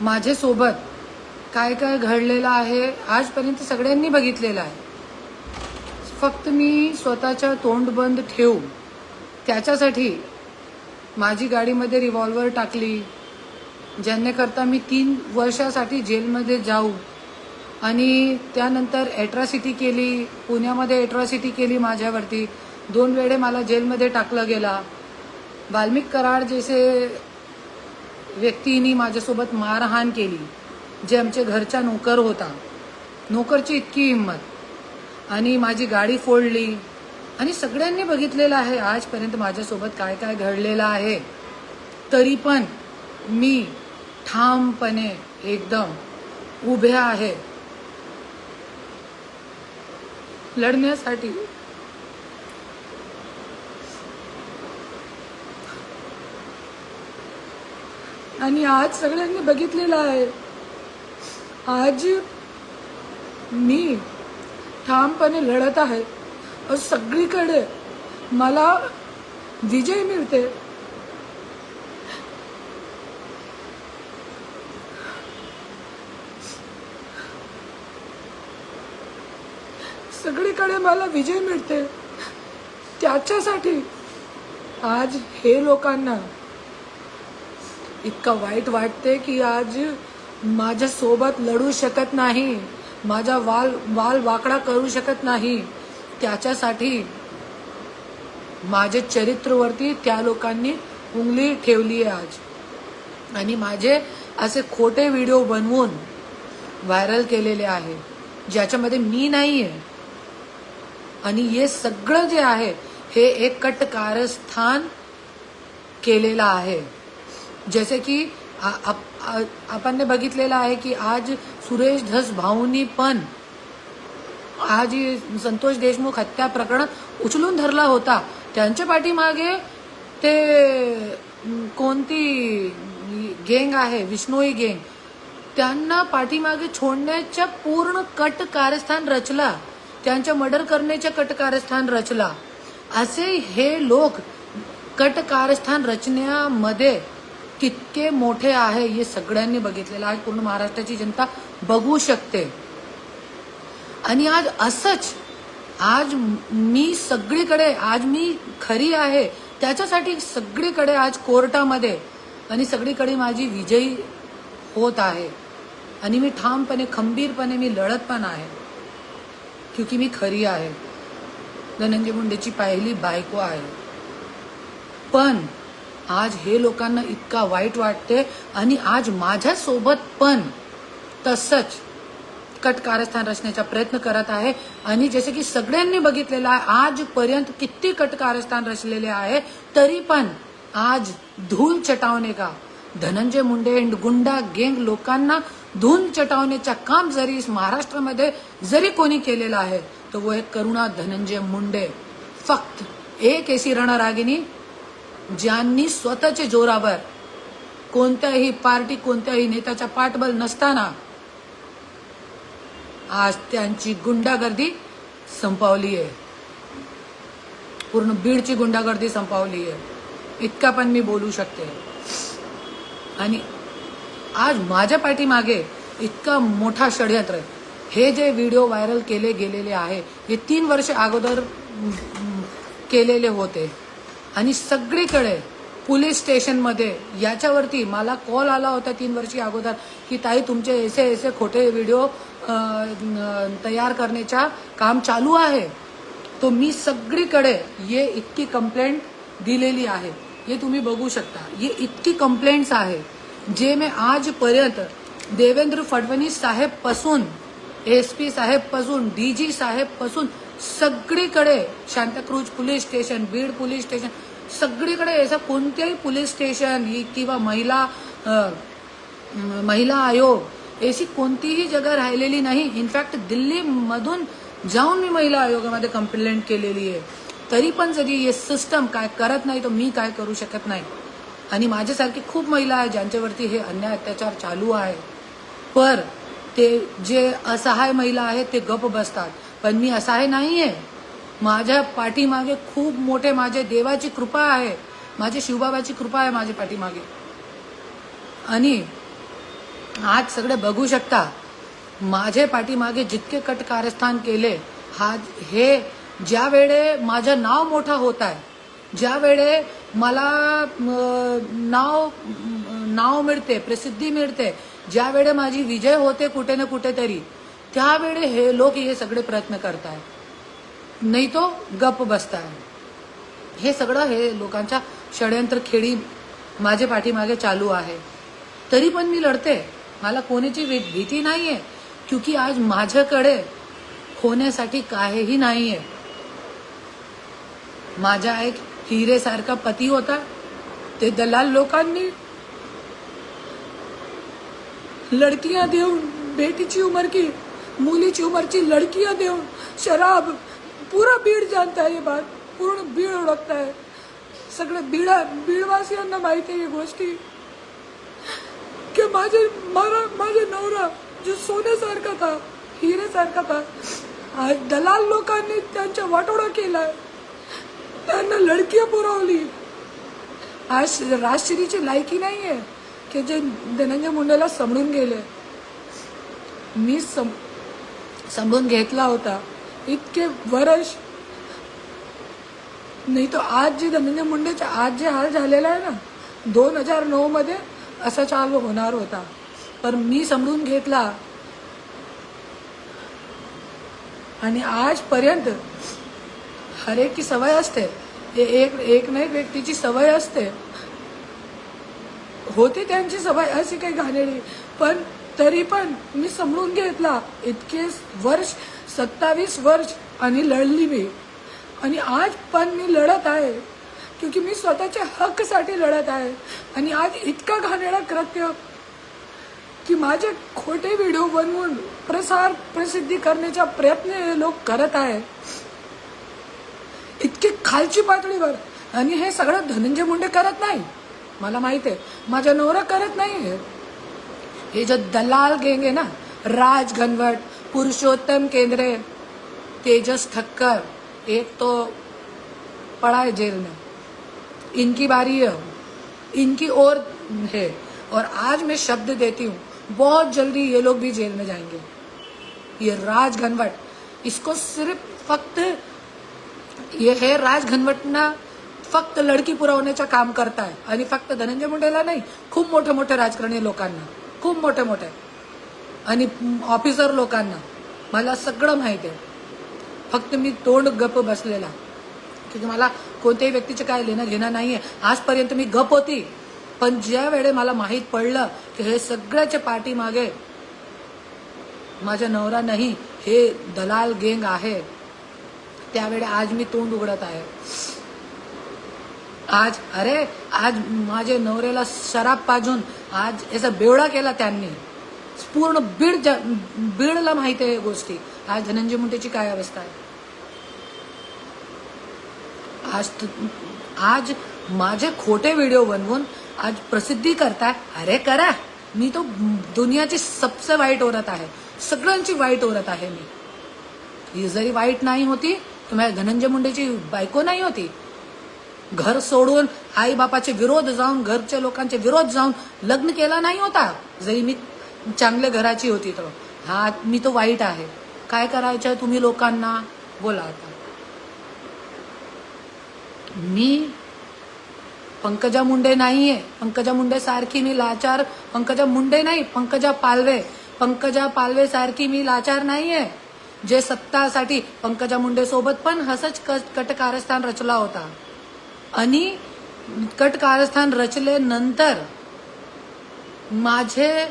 माझ्यासोबत काय काय घडलेलं आहे आजपर्यंत सगळ्यांनी बघितलेलं आहे. फक्त मी स्वतःच्या तोंड बंद ठेवू त्याच्यासाठी माझी गाडीमध्ये रिव्हॉल्वर टाकली, ज्यानेकरता मी 3 वर्षासाठी जेलमध्ये जाऊ आणि त्यानंतर ॲट्रॉसिटी केली. पुण्यामध्ये ॲट्रॉसिटी केली माझ्यावरती. 2 वेळे मला जेलमध्ये टाकलं गेला. वाल्मिक कराड जैसे व्यक्तींनी माझ्यासोबत मारहाण केली, जे आमच्या घरचा नोकर होता. नोकरची इतकी हिंमत आणि माझी गाडी फोडली आणि सगळ्यांनी बघितलेलं आहे आजपर्यंत माझ्यासोबत काय काय घडलेलं आहे. तरी पण मी ठामपणे एकदम उभे आहे लढण्यासाठी. आणि आज सगळ्यांनी बघितलेलं आहे. आज मी ठामपणे लढत आहे और सगळीकडे मला विजय मिळते. सगळीकडे मला विजय मिळते. त्याच्यासाठी आज हे लोकांना इतकं वाईट वाटते की आज माझ्यासोबत लढू शकत नाही, माझा वाल वाकडा करू शकत नाही. त्याच्यासाठी माझे चरित्रवरती त्या लोकांनी उंगली ठेवली आहे आज. आणि माझे असे खोटे व्हिडिओ बनवून व्हायरल केलेले आहे ज्याच्यामध्ये मी नाही आहे. आणि हे सगळं जे आहे हे एक कट कारस्थान केलेलं आहे. जसे की आपण बघितलेलं आहे की आज सुरेश धस भाऊंनी पण आज संतोष देशमुख हत्या प्रकरण उचलून धरला होता. त्यांच्या पाठीमागे ते कोणती गँग आहे, विष्णोई गँग, त्यांना पाठीमागे छोडण्याच्या पूर्ण कट कारस्थान रचला, त्यांच्या मर्डर करण्याच्या कट कारस्थान रचला. असे हे लोक कट कारस्थान रचण्यामध्ये कितके मोठे आहे हे सगळ्यांनी बघितलेलं. आज पूर्ण महाराष्ट्राची जनता बघू शकते. आणि आज असंच आज मी सगळीकडे, आज मी खरी आहे त्याच्यासाठी सगळीकडे आज कोर्टामध्ये आणि सगळीकडे माझी विजयी होत आहे. आणि मी ठामपणे खंबीरपणे मी लढत पण आहे क्योंकि मी खरी आहे. धनंजय मुंडेची पहिली बायको आहे. पण आज हे लोकांना इतका वाईट वाटते आणि आज माझ्यासोबत पण तसंच कट कारस्थान रचण्याचा प्रयत्न करत आहे. आणि जसे की सगळ्यांनी बघितलेलं आहे आजपर्यंत किती कट कारस्थान रचलेले आहे, तरी पण आज धूल चटावणे का धनंजय मुंडे गुंडा गँग लोकांना धूल चटावण्याचा काम जरी महाराष्ट्रामध्ये जरी कोणी केलेलं आहे तर वो एक करुणा धनंजय मुंडे. फक्त एक ऐसी रणरागिनी ज्यांनी स्वतःच्या जोरावर कोणत्याही पार्टी कोणत्याही नेत्याचा पाठबळ नसताना आज त्यांची गुंडागर्दी संपवली आहे. पूर्ण बीडची गुंडागर्दी संपवली आहे. इतका पण मी बोलू शकते. आणि आज माझ्या पाठीमागे इतका मोठा षडयंत्र, हे जे व्हिडिओ व्हायरल केले गेलेले आहे हे 3 वर्ष अगोदर केलेले होते. आणि सगळीकडे पोलीस स्टेशनमध्ये याच्यावरती मला कॉल आला होता 3 वर्षी अगोदर की ताई तुमचे ऐसे खोटे व्हिडिओ तयार करण्याचा काम चालू आहे. तो मी सगळीकडे ये इतकी कंप्लेंट दिलेली आहे. हे तुम्ही बघू शकता. ये इतकी कंप्लेंट्स आहे जे मी आजपर्यंत देवेंद्र फडणवीस साहेब पासून, SP साहेब पासून, DG साहेब पासून सगळीकडे, Santacruz police station, Beed police station, सगळीकडे असं कोणत्याही पोलीस स्टेशन किंवा महिला आयोग ऐसी कोणतीही जगह राहिलेली नाही. इनफॅक्ट दिल्लीमधून जाऊन मी महिला आयोगामध्ये कंप्लेंट केलेली आहे. तरी पण जरी हे सिस्टम काय करत नाही तर मी काय करू शकत नाही. आणि माझ्यासारखी खूप महिला आहेत ज्यांच्यावरती हे अन्याय अत्याचार चालू आहे. पर ते जे असहाय महिला आहेत ते गप बसतात. पण मी असहाय नाहीये. माझ्या पाठीमागे खूप मोठे माझे देवाची कृपा आहे, माझे शिवबाबाची कृपा आहे माझ्या पाठीमागे. आणि आज सगळे बघू शकता माझे पाठीमागे जितके कट कारस्थान केले, हे ज्या वेळे माझं नाव मोठा होत आहे, ज्या वेळे मला नाव मिळते, प्रसिद्धी मिळते, ज्या वेळे माझी विजय होते कुठे ना कुठेतरी, त्यावेळे हे लोक हे सगळे प्रयत्न करताय, नाही तो गप्प बसताय. हे सगळं हे लोकांच्या षडयंत्र खेळी माझे पाठीमागे चालू आहे. तरी पण मी लढते, मला कोणाची भीती नाहीये, क्योंकि आज माझ्याकडे होण्यासाठी काहीही नाहीये. माझा एक हिरेसारखा पती होता, ते दलाल लोकांनी लड़कियां देऊन, बेटीची उम्र की मुलीची उम्रची लड़कियां देऊन, शराब, पूरा बीड जानता है ये बात, पूर्ण बीड ओळखता है, सगळे बीडवासियांना माहिती आहे ही गोष्टी की माझे नवरा जो सोन्यासारखा था, हिरेसारखा था, आज दलाल लोकांनी त्यांच्या वाटोळा केलाय, त्यांना लडकिया पुरवली. आज राजश्रीची लायकी नाहीये की जे धनंजय मुंडेला समजून गेले. मी समजून घेतला होता इतके वर्ष, नाही तो आज जे धनंजय मुंडेचे आज जे हाल झालेला आहे ना, 2009 मध्ये असा चालू होणार होता, पण मी समजून घेतला आणि आजपर्यंत हर एक की सवय असते, एक ना एक व्यक्तीची सवय असते, होती त्यांची सवय अशी काही घाणेरडी, पण तरी पण मी समजून घेतला इतके वर्ष, 27 वर्ष, आणि लढली मी. आणि आज पण मी लढत आहे, क्योंकि मी स्वतःच्या हक्कसाठी लढत आहे. आणि आज इतका घाणेरडा कृत्य की माझे खोटे व्हिडिओ बनवून प्रसिद्धी करण्याचा प्रयत्न हे लोक करत आहे, इतकी खालची पातळीवर. आणि हे सगळं धनंजय मुंडे करत नाही, मला माहिती आहे, माझा नवरा करत नाही. हे जो दलाल गैंग है ना, राज घनवट, पुरुषोत्तम केंद्रे, तेजस ठक्कर, एक तो पड़ा है जेल में, इनकी बारी है, इनकी और है. और आज मैं शब्द देती हूँ, बहुत जल्दी ये लोग भी जेल में जाएंगे. ये राज घनवट, इसको सिर्फ फक्त ये है, राज घनवटना फक्त लडकी पुरवण्याचं काम करता है. आणि फक्त धनंजय मुंडेला नाही, खूप मोठे मोठे राजकारणी लोकांना, खूप मोठे मोठे आणि ऑफिसर लोकांना मला सगळं माहिती आहे. फक्त मी तोंड गप बसलेला, की मला कोणत्याही व्यक्तीचे काय लेणं घेणं नाहीये. आजपर्यंत मी गप होती, पण ज्या वेळे मला माहीत पडलं की हे सगळ्याच्या पाठीमागे माझा नवरा नाही, हे दलाल गँग आहे, त्यावेळे आज मी तोंड उघडत आहे. आज माझे नवऱ्याला शराब पाजून आज याचा बेवडा केला त्यांनी. पूर्ण बीडला माहिती आहे गोष्टी. आज धनंजय मुंडेची काय अवस्था आहे. आज माझे खोटे व्हिडिओ बनवून आज प्रसिद्धी करताय. अरे करा, मी तो दुनियाची सबसे वाईट औरत आहे, सगळ्यांची वाईट औरत आहे मी. ही जरी वाईट नाही होती तर माझ्या धनंजय मुंडेची बायको नाही होती. घर सोडून आई बापाचे विरोध जाऊन, घरच्या लोकांचे विरोध जाऊन लग्न केला नाही होता, जरी मी चांगल्या घराची होती. तर हा, मी तो वाईट आहे. काय करायचं तुम्ही लोकांना बोला. आता मी पंकजा मुंडे नाहीये, पंकजा मुंडे सारखी मी लाचार, पंकजा मुंडे नाही, पंकजा पालवे सारखी मी लाचार नाहीये, जे सत्तासाठी. पंकजा मुंडे सोबत पण हसच कटकारस्थान रचला होता. आणि कटकारस्थान रचल्यानंतर माझे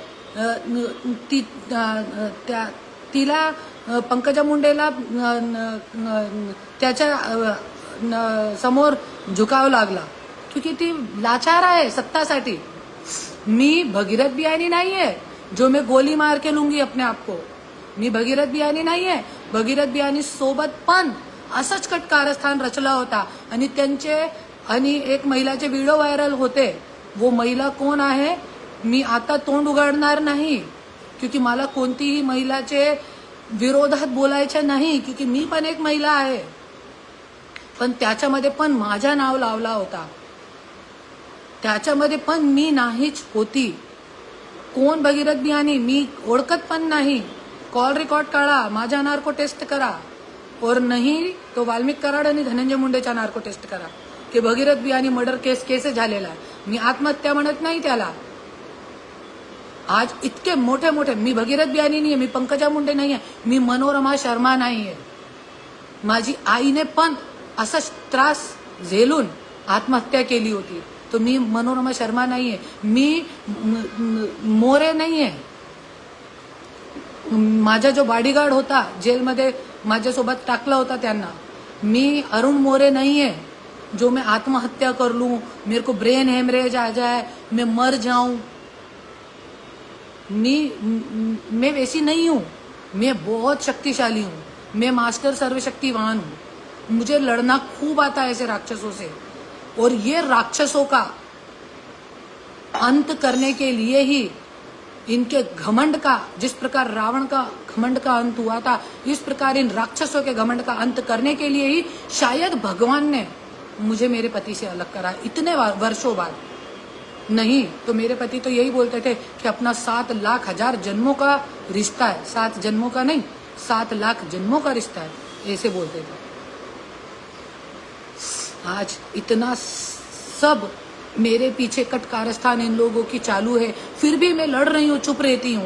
तिला पंकजा मुंडेला त्याच्या समोर झुकावं लागला, क्योंकि ती लाचार आहे सत्तासाठी. मी भगीरथ बियानी नहीं है जो मैं गोली मार के लूंगी अपने आप को. मी भगीरथ बियानी नहीं है. भगीरथ बियानी सोबत पण असंच कटकारस्थान रचला होता. आणि त्यांचे आणि एक महिलाचे व्हिडिओ व्हायरल होते. वो महिला कोण आहे मी आता तोंड उघडणार नाही, क्योंकि मला कोणतीही महिलाचे विरोधात बोलायचे नाही, क्योंकि मी पण एक महिला आहे. पण त्याच्यामध्ये पण माझा नाव लावला होता, त्याच्यामध्ये पण मी नाहीच होती. कोण भगीरथ बियाणी मी ओळखत पण नाही. कॉल रेकॉर्ड काढा, माझ्या नार्को टेस्ट करा, और नहीं तो वाल्मिक कराड आणि धनंजय मुंडेच्या नार्को टेस्ट करा की भगीरथ बियाणी मर्डर केस झालेला आहे. मी आत्महत्या म्हणत नाही त्याला. आज इतके मोठे मोठे, मी भगीरथ बियाणी नाहीये, मी पंकजा मुंडे नाहीये, मी मनोरमा शर्मा नाहीये. माझी आईने पण असा त्रास झेलून आत्महत्या केली होती. तो मी मनोरमा शर्मा नाहीये, मी मोरे नाहीये. माझा जो बॉडीगार्ड होता जेलमध्ये माझ्यासोबत टाकला होता त्यांना, मी अरुण मोरे नाहीये जो मैं आत्महत्या कर लूं, मेरे को ब्रेन हेमरेज आ जाए, मैं मर जाऊं. मैं वैसी नहीं हूं. मैं बहुत शक्तिशाली हूं. मैं मास्टर सर्वशक्तिवान हूं. मुझे लड़ना खूब आता है ऐसे राक्षसों से. और ये राक्षसों का अंत करने के लिए ही, इनके घमंड का, जिस प्रकार रावण का घमंड का अंत हुआ था, इस प्रकार इन राक्षसों के घमंड का अंत करने के लिए ही शायद भगवान ने मुझे मेरे पति से अलग करा इतने वर्षों बाद. नहीं तो मेरे पति तो यही बोलते थे कि अपना 7 लाख हजार जन्मों का रिश्ता है, 7 जन्मों का नहीं, 7 लाख जन्मों का रिश्ता है, ऐसे बोलते थे. आज इतना सब मेरे पीछे कटकारस्थान इन लोगों की चालू है, फिर भी मैं लड़ रही हूँ, चुप रहती हूँ.